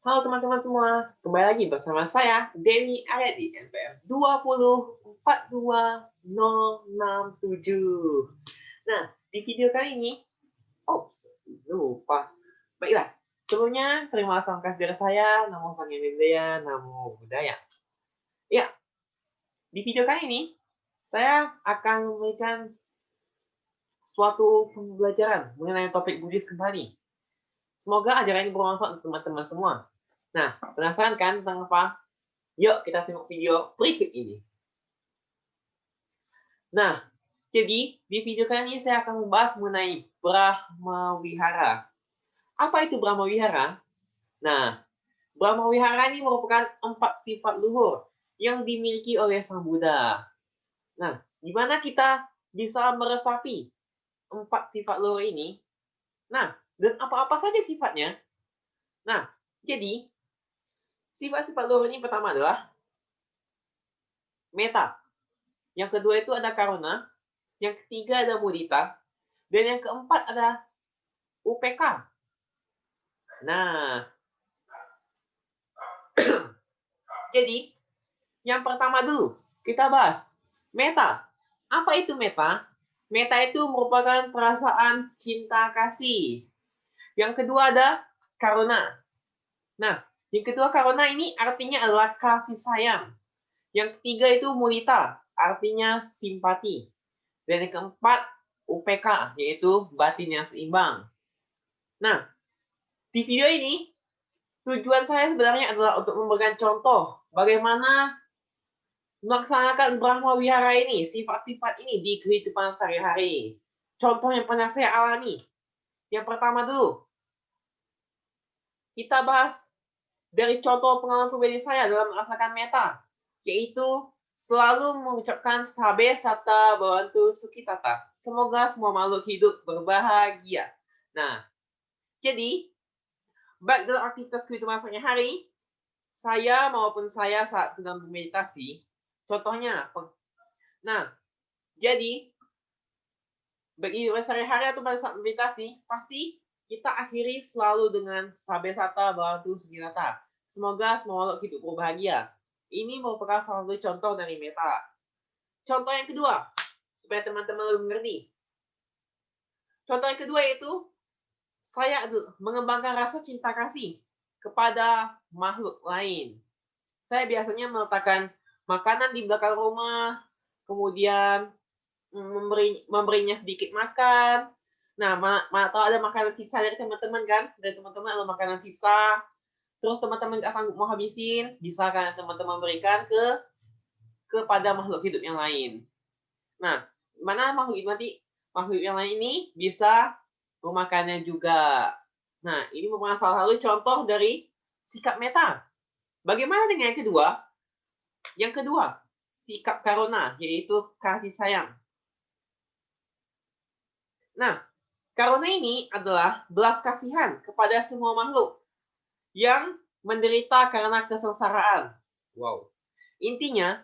Halo teman-teman semua, kembali lagi bersama saya, Denny Arya di NPM 2042067. Nah, di video kali ini, lupa. Baiklah, sebelumnya terima kasih langkah dari saya, Namo Sang Yendaya, Namo Buddhaya. Ya, di video kali ini, saya akan memberikan suatu pembelajaran mengenai topik Buddhis kembali. Semoga ajaran ini bermanfaat untuk teman-teman semua. Nah, penasaran kan tentang apa? Yuk kita simak video berikut ini. Nah, jadi di video kali ini saya akan membahas mengenai Brahma Wihara. Apa itu Brahma Wihara? Nah, Brahma Wihara ini merupakan 4 sifat luhur yang dimiliki oleh Sang Buddha. Nah, gimana kita bisa meresapi 4 sifat luhur ini? Nah, dan apa-apa saja sifatnya? Nah, jadi sifat-sifat luhur ini pertama adalah meta. Yang kedua itu ada karuna. Yang ketiga ada mudita. Dan yang keempat ada UPK. Nah, jadi yang pertama dulu kita bahas meta. Apa itu meta? Meta itu merupakan perasaan cinta kasih. Yang kedua ada karuna. Nah, yang kedua karuna ini artinya adalah kasih sayang. Yang ketiga itu mudita, artinya simpati. Dan yang keempat UPK, yaitu batin yang seimbang. Nah, di video ini tujuan saya sebenarnya adalah untuk memberikan contoh bagaimana melaksanakan Brahma Wihara ini, sifat-sifat ini di kehidupan sehari-hari. Contoh yang pernah saya alami. Yang pertama dulu, kita bahas dari contoh pengalaman pribadi saya dalam melaksanakan meta, yaitu selalu mengucapkan sabe sata bawantu sukitata. Semoga semua makhluk hidup berbahagia. Nah, jadi baik dalam aktivitas kehidupan sehari-hari, saya saat sedang bermeditasi, contohnya, nah, jadi bagi sehari-hari atau pada saat meditasi, pasti kita akhiri selalu dengan sabe sata bawatu suginata. Semoga semua makhluk hidup berbahagia. Ini merupakan salah satu contoh dari meta. Contoh yang kedua, supaya teman-teman lebih mengerti. Contoh yang kedua yaitu saya mengembangkan rasa cinta kasih kepada makhluk lain. Saya biasanya meletakkan makanan di belakang rumah, kemudian memberinya sedikit makan. Nah, mana tahu ada makanan sisa dari teman-teman kan, dari teman-teman ada makanan sisa, terus teman-teman nggak sanggup mau habisin, bisa kan teman-teman berikan kepada makhluk hidup yang lain. Nah, mana makhluk yang lain ini bisa memakannya juga. Nah, ini merupakan salah satu contoh dari sikap meta. Bagaimana dengan yang kedua? Yang kedua, sikap karuna, yaitu kasih sayang. Nah, karuna ini adalah belas kasihan kepada semua makhluk yang menderita karena kesengsaraan. Wow. Intinya,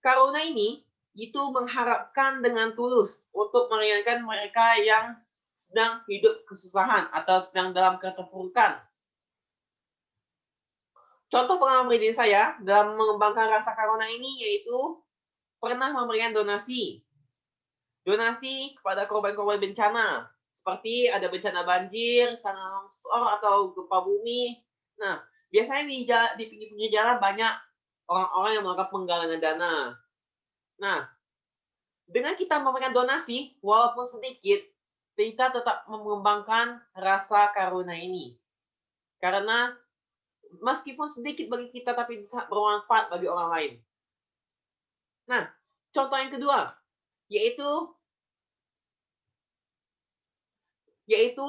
karuna ini itu mengharapkan dengan tulus untuk meringankan mereka yang sedang hidup kesusahan atau sedang dalam keterpurukan. Contoh pengalaman pribadi saya dalam mengembangkan rasa karuna ini yaitu pernah memberikan donasi. Donasi kepada korban-korban bencana. Seperti ada bencana banjir, tanah longsor, atau gempa bumi. Nah, biasanya di pinggir-pinggir jalan banyak orang-orang yang melakukan penggalangan dana. Nah, dengan kita memberikan donasi, walaupun sedikit, kita tetap mengembangkan rasa karuna ini. Karena meskipun sedikit bagi kita, tapi bisa bermanfaat bagi orang lain. Nah, contoh yang kedua, yaitu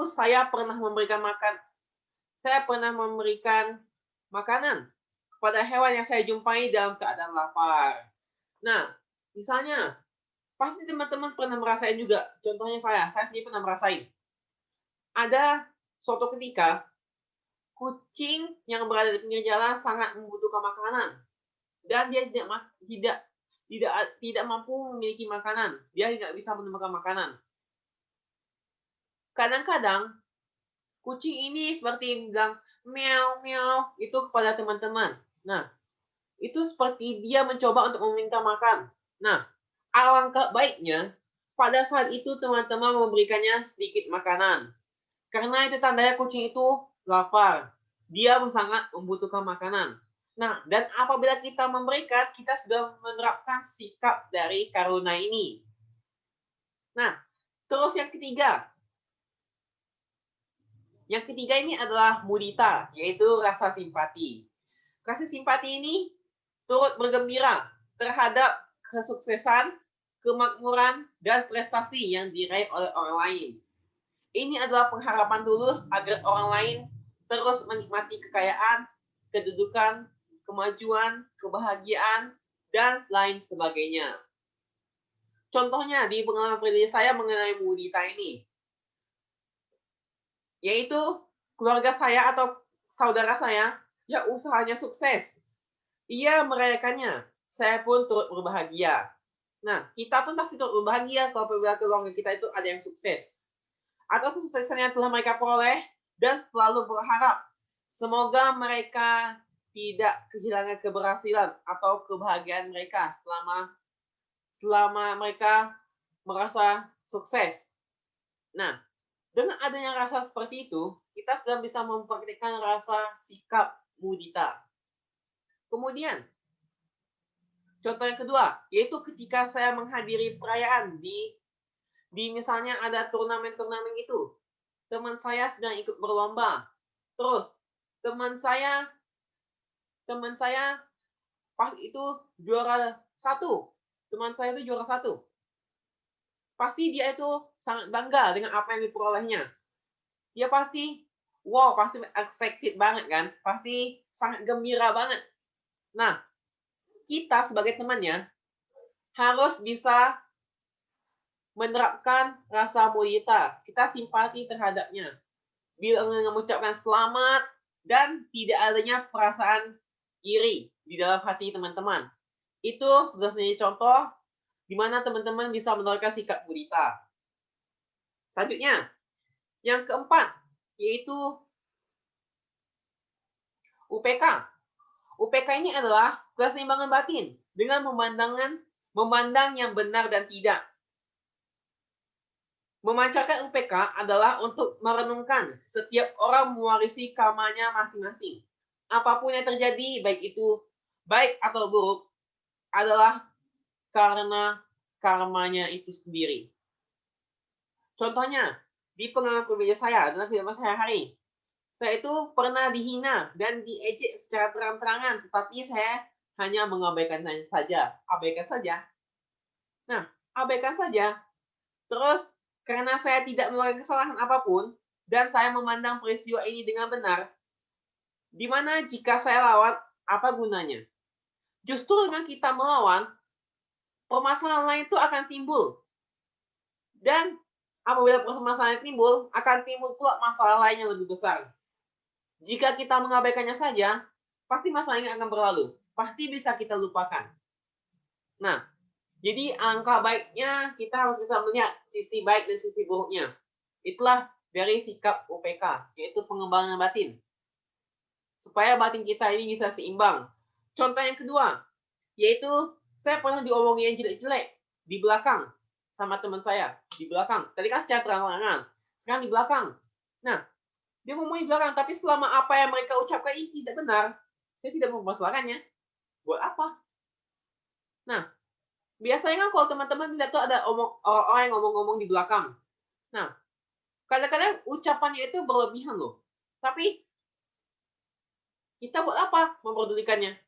saya pernah memberikan makanan kepada hewan yang saya jumpai dalam keadaan lapar. Nah, misalnya, pasti teman-teman pernah merasain juga, contohnya saya sendiri pernah merasain. Ada suatu ketika, kucing yang berada di pinggir jalan sangat membutuhkan makanan. Dan dia tidak mampu memiliki makanan. Dia tidak bisa menemukan makanan. Kadang-kadang kucing ini seperti bilang, meow meow itu kepada teman-teman. Nah, itu seperti dia mencoba untuk meminta makan. Nah, alangkah baiknya pada saat itu teman-teman memberikannya sedikit makanan. Karena itu tandanya kucing itu lapar. Dia sangat membutuhkan makanan. Nah, dan apabila kita memberikan, kita sudah menerapkan sikap dari karuna ini. Nah, terus yang ketiga. Yang ketiga ini adalah mudita, yaitu rasa simpati. Rasa simpati ini turut bergembira terhadap kesuksesan, kemakmuran, dan prestasi yang diraih oleh orang lain. Ini adalah pengharapan tulus agar orang lain terus menikmati kekayaan, kedudukan, kemajuan, kebahagiaan, dan lain sebagainya. Contohnya di pengalaman pribadi saya mengenai mudita ini, yaitu keluarga saya atau saudara saya yang usahanya sukses. Ia merayakannya, saya pun turut berbahagia. Nah, kita pun pasti turut berbahagia kalau apabila keluarga kita itu ada yang sukses. Atau kesuksesan yang telah mereka peroleh dan selalu berharap semoga mereka tidak kehilangan keberhasilan atau kebahagiaan mereka selama mereka merasa sukses. Nah, dengan adanya rasa seperti itu, kita sudah bisa mempraktikkan rasa sikap mudita. Kemudian, contoh yang kedua, yaitu ketika saya menghadiri perayaan di misalnya ada turnamen-turnamen itu, teman saya sedang ikut berlomba. Terus teman saya pas itu juara satu. Teman saya itu juara satu. Pasti dia itu sangat bangga dengan apa yang diperolehnya. Dia pasti, wow, pasti excited banget kan? Pasti sangat gembira banget. Nah, kita sebagai temannya harus bisa menerapkan rasa mudita. Kita simpati terhadapnya. Bila mengucapkan selamat dan tidak adanya perasaan iri di dalam hati teman-teman. Itu sudah menjadi contoh di mana teman-teman bisa menawarkan sikap mudita. Selanjutnya, yang keempat, yaitu UPK. UPK ini adalah keseimbangan batin dengan memandang yang benar dan tidak. Memancarkan UPK adalah untuk merenungkan setiap orang mewarisi karmanya masing-masing. Apapun yang terjadi, baik atau buruk, adalah karena karmanya itu sendiri. Contohnya, di pengalaman pribadi saya dalam kehidupan sehari-hari, saya itu pernah dihina dan diejek secara terang-terangan, tetapi saya hanya mengabaikan saja. Abaikan saja. Nah, abaikan saja. Terus, karena saya tidak melakukan kesalahan apapun, dan saya memandang peristiwa ini dengan benar, di mana jika saya lawan, apa gunanya? Justru dengan kita melawan, permasalahan lain itu akan timbul. Dan apabila permasalahan timbul, akan timbul pula masalah lain yang lebih besar. Jika kita mengabaikannya saja, pasti masalah ini akan berlalu. Pasti bisa kita lupakan. Nah, jadi angka baiknya kita harus bisa melihat sisi baik dan sisi buruknya. Itulah dari sikap UPK, yaitu pengembangan batin. Supaya batin kita ini bisa seimbang. Contoh yang kedua, yaitu saya pernah diomongin yang jelek-jelek di belakang sama teman saya. Di belakang. Tadi kan secara terang-terangan. Sekarang di belakang. Nah, dia ngomongin di belakang, tapi selama apa yang mereka ucapkan ini tidak benar, saya tidak mempermasalahkannya. Buat apa? Nah, biasanya kan kalau teman-teman tidak tahu ada orang yang ngomong-ngomong di belakang. Nah, kadang-kadang ucapannya itu berlebihan loh. Tapi kita buat apa memperdulikannya?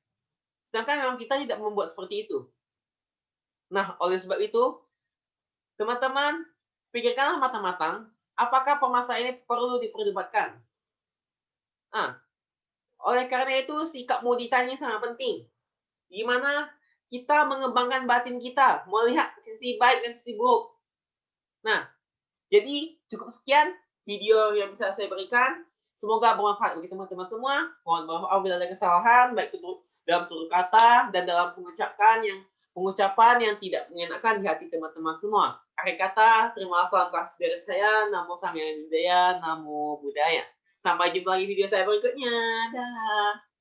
Sedangkan memang kita tidak membuat seperti itu. Nah, oleh sebab itu, teman-teman pikirkanlah matang-matang apakah permasalahan ini perlu diperdebatkan. Nah, oleh karena itu sikap mudita ini sangat penting. Di mana kita mengembangkan batin kita, melihat sisi baik dan sisi buruk. Nah, jadi cukup sekian video yang bisa saya berikan. Semoga bermanfaat bagi teman-teman semua. Mohon maaf bila ada kesalahan, baik itu dalam tutur kata dan dalam pengucapan yang tidak mengenakan di hati teman-teman semua. Akhir kata, terima kasih atas dari saya. Namo Sang Hyang Budaya, Namo Buddhaya. Sampai jumpa lagi di video saya berikutnya. Dah.